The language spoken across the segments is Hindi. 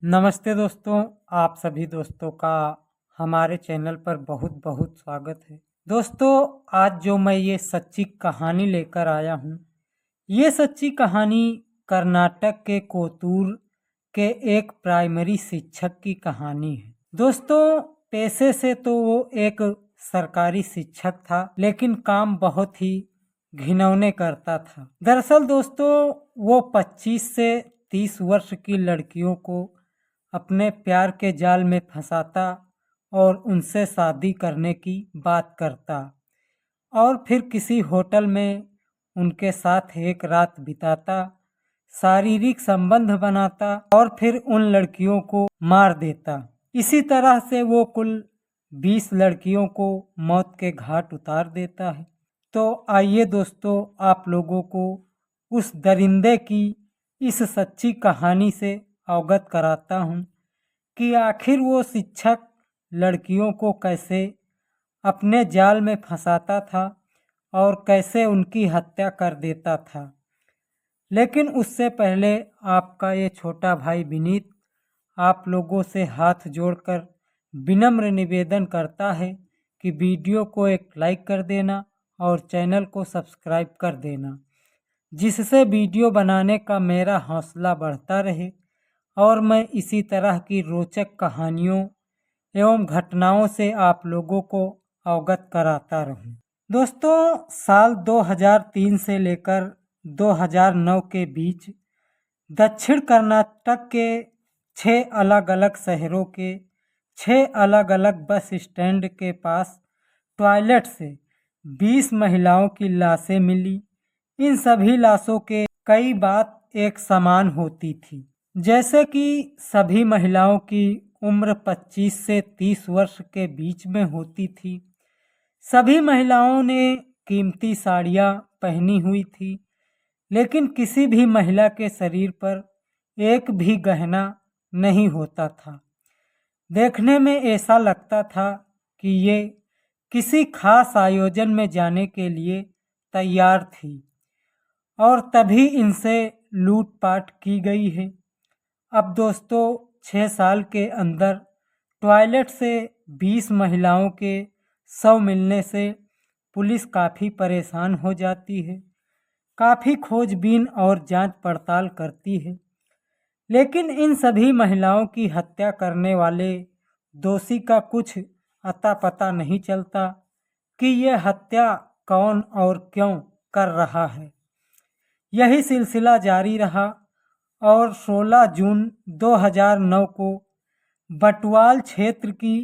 नमस्ते दोस्तों, आप सभी दोस्तों का हमारे चैनल पर बहुत बहुत स्वागत है। दोस्तों, आज जो मैं ये सच्ची कहानी लेकर आया हूँ, ये सच्ची कहानी कर्नाटक के कोतूर के एक प्राइमरी शिक्षक की कहानी है। दोस्तों, पेशे से तो वो एक सरकारी शिक्षक था, लेकिन काम बहुत ही घिनौने करता था। दरअसल दोस्तों, वो 25 से 30 वर्ष की लड़कियों को अपने प्यार के जाल में फंसाता और उनसे शादी करने की बात करता और फिर किसी होटल में उनके साथ एक रात बिताता, शारीरिक संबंध बनाता और फिर उन लड़कियों को मार देता। इसी तरह से वो कुल 20 लड़कियों को मौत के घाट उतार देता है। तो आइए दोस्तों, आप लोगों को उस दरिंदे की इस सच्ची कहानी से अवगत कराता हूँ कि आखिर वो शिक्षक लड़कियों को कैसे अपने जाल में फंसाता था और कैसे उनकी हत्या कर देता था। लेकिन उससे पहले आपका ये छोटा भाई विनीत आप लोगों से हाथ जोड़कर विनम्र निवेदन करता है कि वीडियो को एक लाइक कर देना और चैनल को सब्सक्राइब कर देना, जिससे वीडियो बनाने का मेरा हौसला बढ़ता रहे और मैं इसी तरह की रोचक कहानियों एवं घटनाओं से आप लोगों को अवगत कराता रहूं। दोस्तों, साल 2003 से लेकर 2009 के बीच दक्षिण कर्नाटक के 6 अलग अलग शहरों के 6 अलग अलग बस स्टैंड के पास टॉयलेट से 20 महिलाओं की लाशें मिली। इन सभी लाशों के कई बात एक समान होती थी, जैसे कि सभी महिलाओं की उम्र 25 से 30 वर्ष के बीच में होती थी। सभी महिलाओं ने कीमती साड़ियाँ पहनी हुई थी, लेकिन किसी भी महिला के शरीर पर एक भी गहना नहीं होता था। देखने में ऐसा लगता था कि ये किसी खास आयोजन में जाने के लिए तैयार थी और तभी इनसे लूटपाट की गई है। अब दोस्तों, 6 साल के अंदर टॉयलेट से 20 महिलाओं के शव मिलने से पुलिस काफ़ी परेशान हो जाती है, काफ़ी खोजबीन और जांच पड़ताल करती है। लेकिन इन सभी महिलाओं की हत्या करने वाले दोषी का कुछ अता पता नहीं चलता कि यह हत्या कौन और क्यों कर रहा है। यही सिलसिला जारी रहा और 16 जून 2009 को बटवाल क्षेत्र की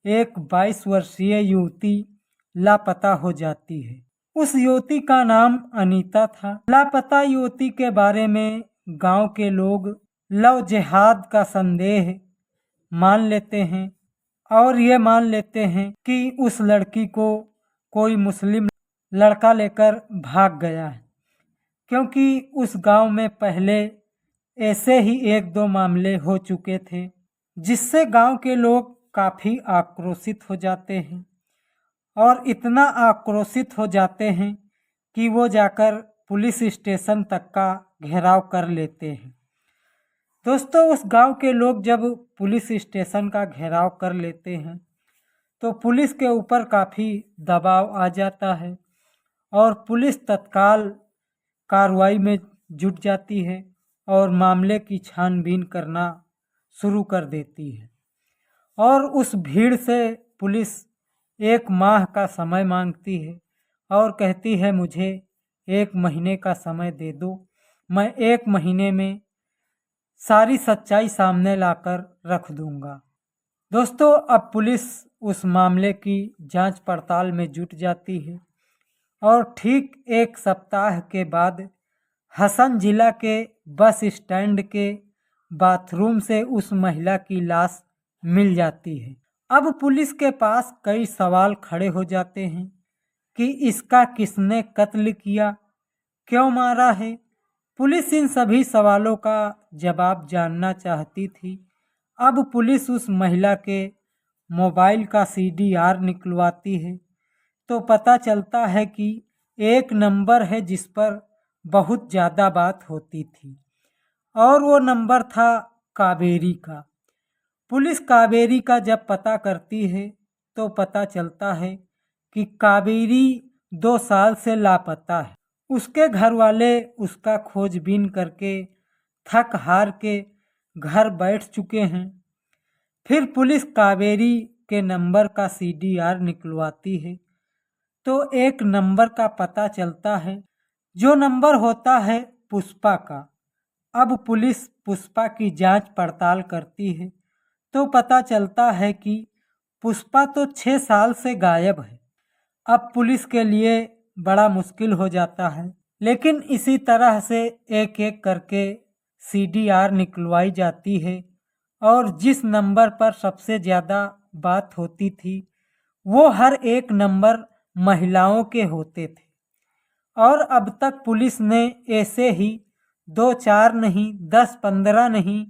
एक 22 वर्षीय युवती लापता हो जाती है। उस युवती का नाम अनीता था। लापता युवती के बारे में गांव के लोग लव जिहाद का संदेह मान लेते हैं और ये मान लेते हैं कि उस लड़की को कोई मुस्लिम लड़का लेकर भाग गया है, क्योंकि उस गांव में पहले ऐसे ही 1-2 मामले हो चुके थे, जिससे गांव के लोग काफ़ी आक्रोशित हो जाते हैं और इतना आक्रोशित हो जाते हैं कि वो जाकर पुलिस स्टेशन तक का घेराव कर लेते हैं। दोस्तों, उस गांव के लोग जब पुलिस स्टेशन का घेराव कर लेते हैं तो पुलिस के ऊपर काफ़ी दबाव आ जाता है और पुलिस तत्काल कार्रवाई में जुट जाती है और मामले की छानबीन करना शुरू कर देती है। और उस भीड़ से पुलिस 1 माह का समय मांगती है और कहती है, मुझे 1 महीने का समय दे दो, मैं 1 महीने में सारी सच्चाई सामने लाकर रख दूंगा। दोस्तों, अब पुलिस उस मामले की जांच पड़ताल में जुट जाती है और ठीक 1 सप्ताह के बाद हसन जिला के बस स्टैंड के बाथरूम से उस महिला की लाश मिल जाती है। अब पुलिस के पास कई सवाल खड़े हो जाते हैं कि इसका किसने कत्ल किया, क्यों मारा है। पुलिस इन सभी सवालों का जवाब जानना चाहती थी। अब पुलिस उस महिला के मोबाइल का CDR निकलवाती है तो पता चलता है कि एक नंबर है जिस पर बहुत ज़्यादा बात होती थी और वो नंबर था कावेरी का। पुलिस कावेरी का जब पता करती है तो पता चलता है कि कावेरी 2 साल से लापता है। उसके घर वाले उसका खोजबीन करके थक हार के घर बैठ चुके हैं। फिर पुलिस कावेरी के नंबर का सीडीआर निकलवाती है तो एक नंबर का पता चलता है, जो नंबर होता है पुष्पा का। अब पुलिस पुष्पा की जांच पड़ताल करती है तो पता चलता है कि पुष्पा तो 6 साल से गायब है। अब पुलिस के लिए बड़ा मुश्किल हो जाता है, लेकिन इसी तरह से एक एक करके सीडीआर निकलवाई जाती है और जिस नंबर पर सबसे ज़्यादा बात होती थी वो हर एक नंबर महिलाओं के होते थे। और अब तक पुलिस ने ऐसे ही 2-4 नहीं, 10-15 नहीं,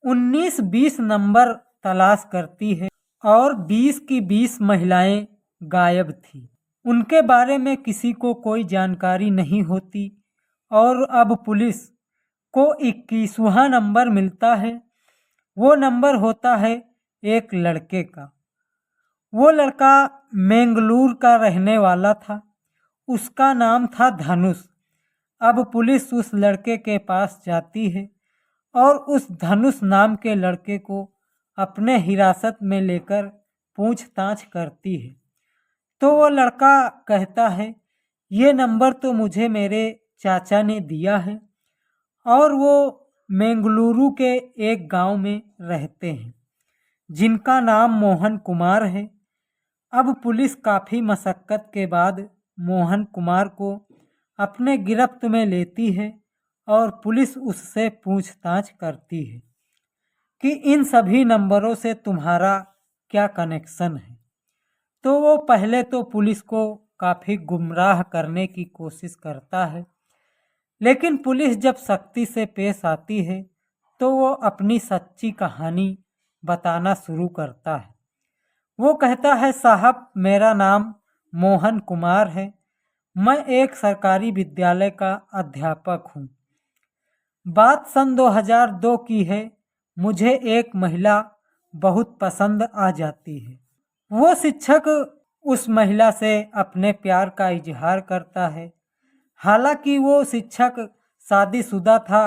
19-20 नंबर तलाश करती है और 20 की 20 महिलाएं गायब थी। उनके बारे में किसी को कोई जानकारी नहीं होती और अब पुलिस को 21वां नंबर मिलता है। वो नंबर होता है एक लड़के का। वो लड़का मैंगलोर का रहने वाला था। उसका नाम था धनुष। अब पुलिस उस लड़के के पास जाती है और उस धनुष नाम के लड़के को अपने हिरासत में लेकर पूछताछ करती है। तो वो लड़का कहता है, ये नंबर तो मुझे मेरे चाचा ने दिया है और वो मैंगलुरु के एक गांव में रहते हैं जिनका नाम मोहन कुमार है। अब पुलिस काफ़ी मशक्क़त के बाद मोहन कुमार को अपने गिरफ्त में लेती है और पुलिस उससे पूछताछ करती है कि इन सभी नंबरों से तुम्हारा क्या कनेक्शन है। तो वो पहले तो पुलिस को काफ़ी गुमराह करने की कोशिश करता है, लेकिन पुलिस जब सख्ती से पेश आती है तो वो अपनी सच्ची कहानी बताना शुरू करता है। वो कहता है, साहब मेरा नाम मोहन कुमार है, मैं एक सरकारी विद्यालय का अध्यापक हूँ। बात सन 2002 की है। मुझे एक महिला बहुत पसंद आ जाती है। वो शिक्षक उस महिला से अपने प्यार का इजहार करता है। हालांकि वो शिक्षक शादीशुदा था।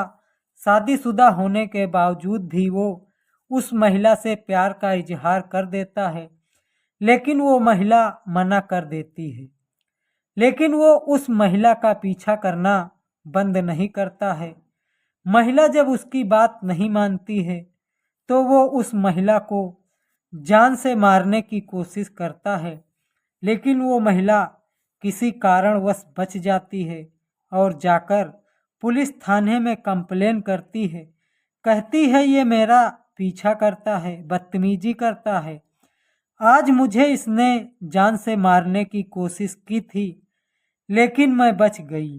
शादीशुदा होने के बावजूद भी वो उस महिला से प्यार का इजहार कर देता है, लेकिन वो महिला मना कर देती है। लेकिन वो उस महिला का पीछा करना बंद नहीं करता है। महिला जब उसकी बात नहीं मानती है तो वो उस महिला को जान से मारने की कोशिश करता है, लेकिन वो महिला किसी कारणवश बच जाती है और जाकर पुलिस थाने में कंप्लेन करती है। कहती है, ये मेरा पीछा करता है, बदतमीजी करता है। आज मुझे इसने जान से मारने की कोशिश की थी, लेकिन मैं बच गई।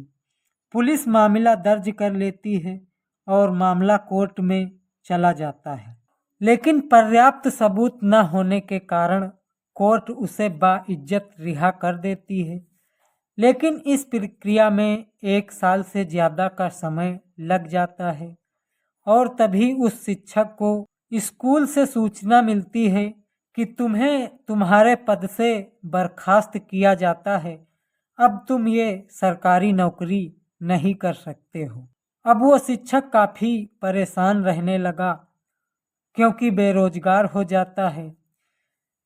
पुलिस मामला दर्ज कर लेती है और मामला कोर्ट में चला जाता है, लेकिन पर्याप्त सबूत न होने के कारण कोर्ट उसे बाइज्जत रिहा कर देती है। लेकिन इस प्रक्रिया में 1 साल से ज़्यादा का समय लग जाता है और तभी उस शिक्षक को स्कूल से सूचना मिलती है कि तुम्हें तुम्हारे पद से बर्खास्त किया जाता है। अब तुम ये सरकारी नौकरी नहीं कर सकते हो। अब वो शिक्षक काफ़ी परेशान रहने लगा क्योंकि बेरोजगार हो जाता है।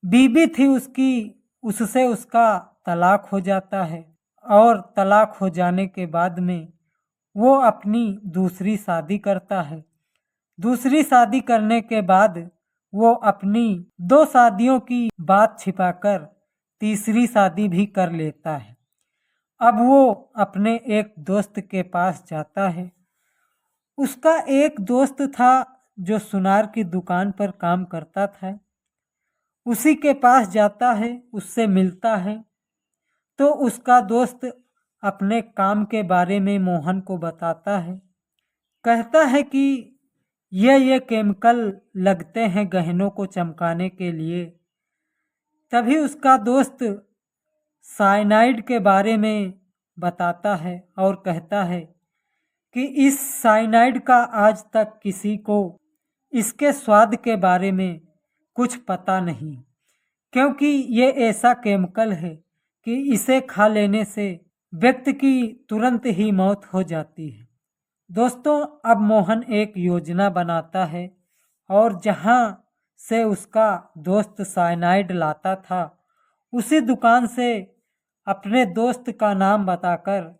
बीवी थी उसकी, उससे उसका तलाक हो जाता है और तलाक हो जाने के बाद में वो अपनी दूसरी शादी करता है। दूसरी शादी करने के बाद वो अपनी 2 शादियों की बात छिपाकर तीसरी शादी भी कर लेता है। अब वो अपने एक दोस्त के पास जाता है। उसका एक दोस्त था जो सुनार की दुकान पर काम करता था। उसी के पास जाता है, उससे मिलता है तो उसका दोस्त अपने काम के बारे में मोहन को बताता है। कहता है कि ये केमिकल लगते हैं गहनों को चमकाने के लिए। तभी उसका दोस्त साइनाइड के बारे में बताता है और कहता है कि इस साइनाइड का आज तक किसी को इसके स्वाद के बारे में कुछ पता नहीं, क्योंकि ये ऐसा केमिकल है कि इसे खा लेने से व्यक्ति की तुरंत ही मौत हो जाती है। दोस्तों, अब मोहन एक योजना बनाता है और जहाँ से उसका दोस्त साइनाइड लाता था, उसी दुकान से अपने दोस्त का नाम बताकर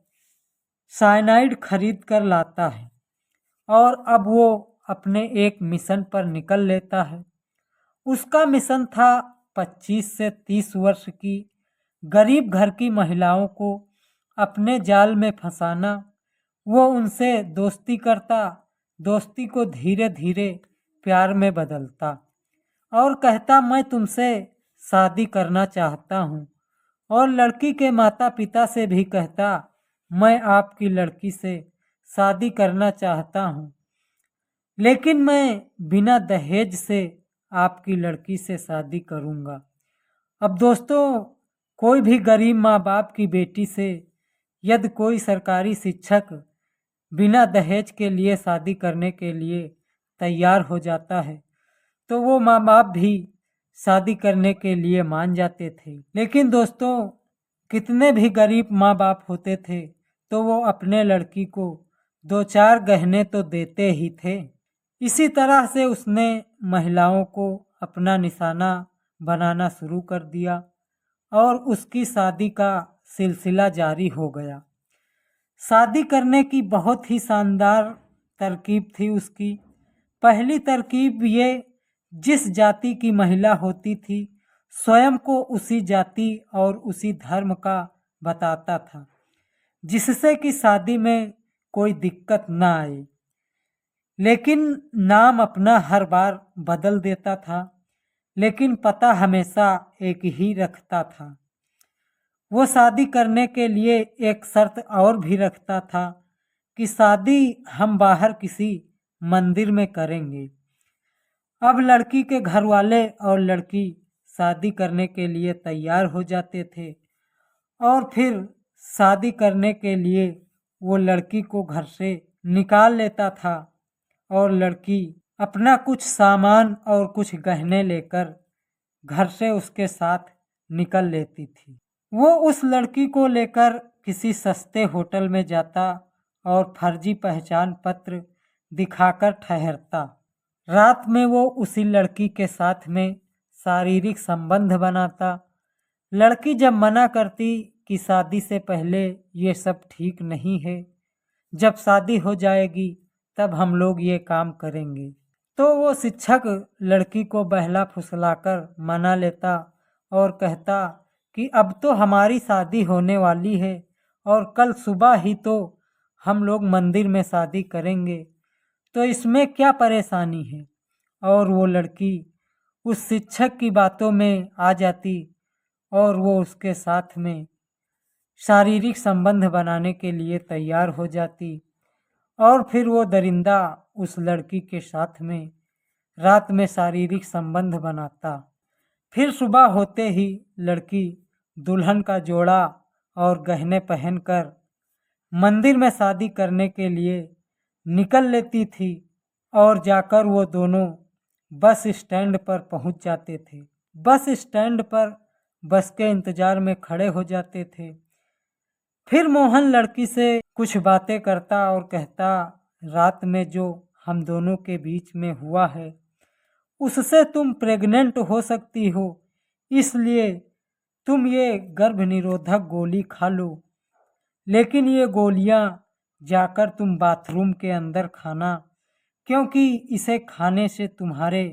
साइनाइड खरीद कर लाता है और अब वो अपने एक मिशन पर निकल लेता है। उसका मिशन था 25 से 30 वर्ष की गरीब घर की महिलाओं को अपने जाल में फंसाना। वो उनसे दोस्ती करता, दोस्ती को धीरे धीरे प्यार में बदलता और कहता, मैं तुमसे शादी करना चाहता हूँ। और लड़की के माता पिता से भी कहता, मैं आपकी लड़की से शादी करना चाहता हूँ, लेकिन मैं बिना दहेज से आपकी लड़की से शादी करूँगा। अब दोस्तों, कोई भी गरीब माँ बाप की बेटी से यदि कोई सरकारी शिक्षक बिना दहेज के लिए शादी करने के लिए तैयार हो जाता है, तो वो माँ बाप भी शादी करने के लिए मान जाते थे। लेकिन दोस्तों, कितने भी गरीब माँ बाप होते थे तो वो अपने लड़की को 2-4 गहने तो देते ही थे। इसी तरह से उसने महिलाओं को अपना निशाना बनाना शुरू कर दिया और उसकी शादी का सिलसिला जारी हो गया। शादी करने की बहुत ही शानदार तरकीब थी उसकी। पहली तरकीब ये, जिस जाति की महिला होती थी स्वयं को उसी जाति और उसी धर्म का बताता था, जिससे कि शादी में कोई दिक्कत ना आए। लेकिन नाम अपना हर बार बदल देता था, लेकिन पता हमेशा एक ही रखता था। वो शादी करने के लिए एक शर्त और भी रखता था कि शादी हम बाहर किसी मंदिर में करेंगे। अब लड़की के घर वाले और लड़की शादी करने के लिए तैयार हो जाते थे और फिर शादी करने के लिए वो लड़की को घर से निकाल लेता था और लड़की अपना कुछ सामान और कुछ गहने लेकर घर से उसके साथ निकल लेती थी। वो उस लड़की को लेकर किसी सस्ते होटल में जाता और फर्जी पहचान पत्र दिखाकर ठहरता। रात में वो उसी लड़की के साथ में शारीरिक संबंध बनाता। लड़की जब मना करती कि शादी से पहले ये सब ठीक नहीं है, जब शादी हो जाएगी तब हम लोग ये काम करेंगे, तो वो शिक्षक लड़की को बहला फुसलाकर मना लेता और कहता कि अब तो हमारी शादी होने वाली है और कल सुबह ही तो हम लोग मंदिर में शादी करेंगे, तो इसमें क्या परेशानी है। और वो लड़की उस शिक्षक की बातों में आ जाती और वो उसके साथ में शारीरिक संबंध बनाने के लिए तैयार हो जाती और फिर वो दरिंदा उस लड़की के साथ में रात में शारीरिक संबंध बनाता। फिर सुबह होते ही लड़की दुल्हन का जोड़ा और गहने पहनकर मंदिर में शादी करने के लिए निकल लेती थी और जाकर वो दोनों बस स्टैंड पर पहुंच जाते थे। बस स्टैंड पर बस के इंतजार में खड़े हो जाते थे। फिर मोहन लड़की से कुछ बातें करता और कहता, रात में जो हम दोनों के बीच में हुआ है उससे तुम प्रेग्नेंट हो सकती हो, इसलिए तुम ये गर्भ निरोधक गोली खा लो, लेकिन ये गोलियां जाकर तुम बाथरूम के अंदर खाना, क्योंकि इसे खाने से तुम्हारे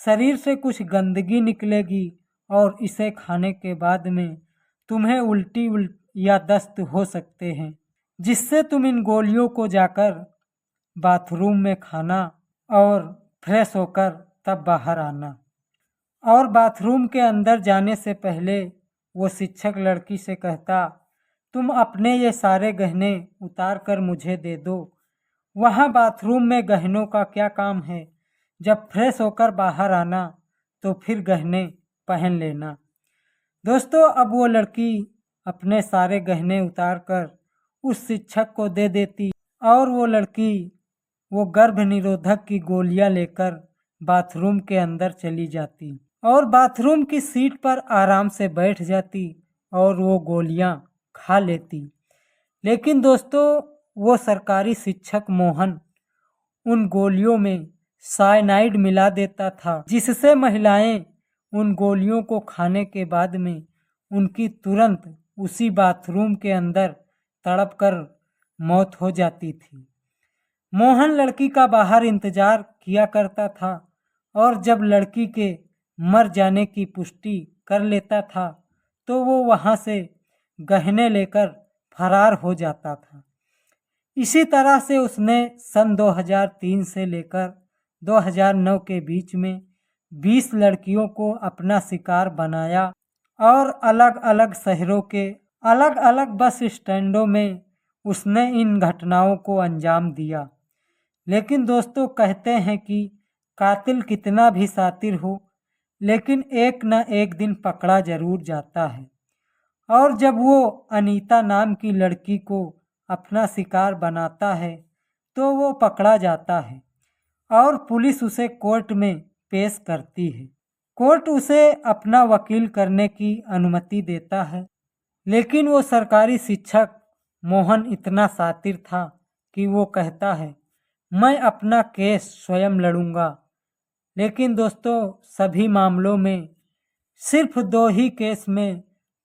शरीर से कुछ गंदगी निकलेगी और इसे खाने के बाद में तुम्हें उल्टी या दस्त हो सकते हैं, जिससे तुम इन गोलियों को जाकर बाथरूम में खाना और फ्रेश होकर तब बाहर आना। और बाथरूम के अंदर जाने से पहले वो शिक्षक लड़की से कहता, तुम अपने ये सारे गहने उतार कर मुझे दे दो। वहाँ बाथरूम में गहनों का क्या काम है, जब फ्रेश होकर बाहर आना तो फिर गहने पहन लेना। दोस्तों, अब वो लड़की अपने सारे गहने उतार कर उस शिक्षक को दे देती और वो लड़की वो गर्भ निरोधक की गोलियां लेकर बाथरूम के अंदर चली जाती और बाथरूम की सीट पर आराम से बैठ जाती और वो गोलियां खा लेती। लेकिन दोस्तों, वो सरकारी शिक्षक मोहन उन गोलियों में साइनाइड मिला देता था, जिससे महिलाएं उन गोलियों को खाने के बाद में उनकी तुरंत उसी बाथरूम के अंदर तड़पकर मौत हो जाती थी। मोहन लड़की का बाहर इंतजार किया करता था और जब लड़की के मर जाने की पुष्टि कर लेता था तो वो वहां से गहने लेकर फरार हो जाता था। इसी तरह से उसने सन 2003 से लेकर 2009 के बीच में 20 लड़कियों को अपना शिकार बनाया और अलग अलग शहरों के अलग अलग बस स्टैंडों में उसने इन घटनाओं को अंजाम दिया। लेकिन दोस्तों, कहते हैं कि कातिल कितना भी शातिर हो, लेकिन एक न एक दिन पकड़ा जरूर जाता है। और जब वो अनीता नाम की लड़की को अपना शिकार बनाता है तो वो पकड़ा जाता है और पुलिस उसे कोर्ट में पेश करती है। कोर्ट उसे अपना वकील करने की अनुमति देता है, लेकिन वो सरकारी शिक्षक मोहन इतना शातिर था कि वो कहता है, मैं अपना केस स्वयं लड़ूंगा। लेकिन दोस्तों, सभी मामलों में सिर्फ 2 ही केस में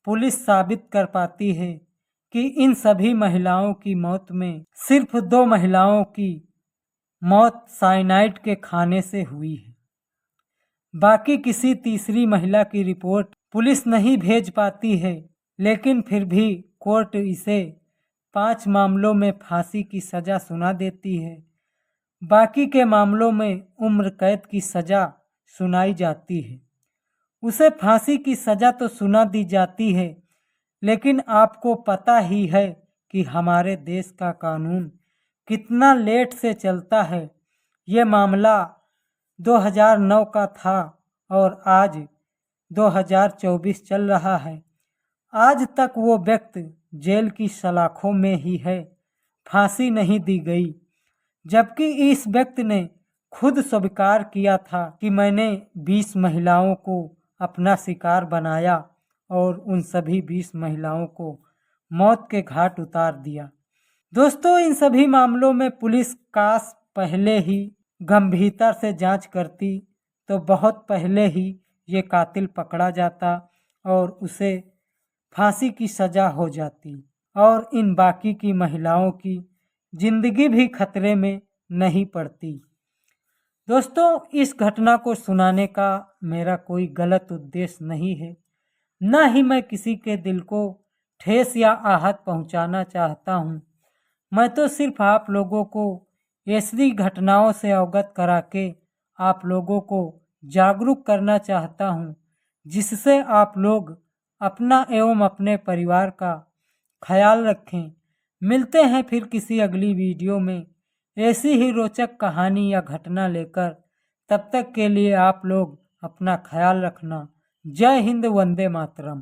पुलिस साबित कर पाती है कि इन सभी महिलाओं की मौत में सिर्फ 2 महिलाओं की मौत साइनाइड के खाने से हुई है। बाकी किसी तीसरी महिला की रिपोर्ट पुलिस नहीं भेज पाती है, लेकिन फिर भी कोर्ट इसे 5 मामलों में फांसी की सज़ा सुना देती है। बाकी के मामलों में उम्र कैद की सज़ा सुनाई जाती है। उसे फांसी की सज़ा तो सुना दी जाती है, लेकिन आपको पता ही है कि हमारे देश का कानून कितना लेट से चलता है। ये मामला 2009 का था और आज 2024 चल रहा है। आज तक वो व्यक्ति जेल की सलाखों में ही है, फांसी नहीं दी गई, जबकि इस व्यक्ति ने खुद स्वीकार किया था कि मैंने 20 महिलाओं को अपना शिकार बनाया और उन सभी 20 महिलाओं को मौत के घाट उतार दिया। दोस्तों, इन सभी मामलों में पुलिस काश पहले ही गंभीरता से जांच करती तो बहुत पहले ही ये कातिल पकड़ा जाता और उसे फांसी की सज़ा हो जाती और इन बाकी की महिलाओं की जिंदगी भी खतरे में नहीं पड़ती। दोस्तों, इस घटना को सुनाने का मेरा कोई गलत उद्देश्य नहीं है, न ही मैं किसी के दिल को ठेस या आहत पहुंचाना चाहता हूं। मैं तो सिर्फ आप लोगों को ऐसी घटनाओं से अवगत करा के आप लोगों को जागरूक करना चाहता हूं, जिससे आप लोग अपना एवं अपने परिवार का ख्याल रखें। मिलते हैं फिर किसी अगली वीडियो में ऐसी ही रोचक कहानी या घटना लेकर। तब तक के लिए आप लोग अपना ख्याल रखना। जय हिंद, वंदे मातरम।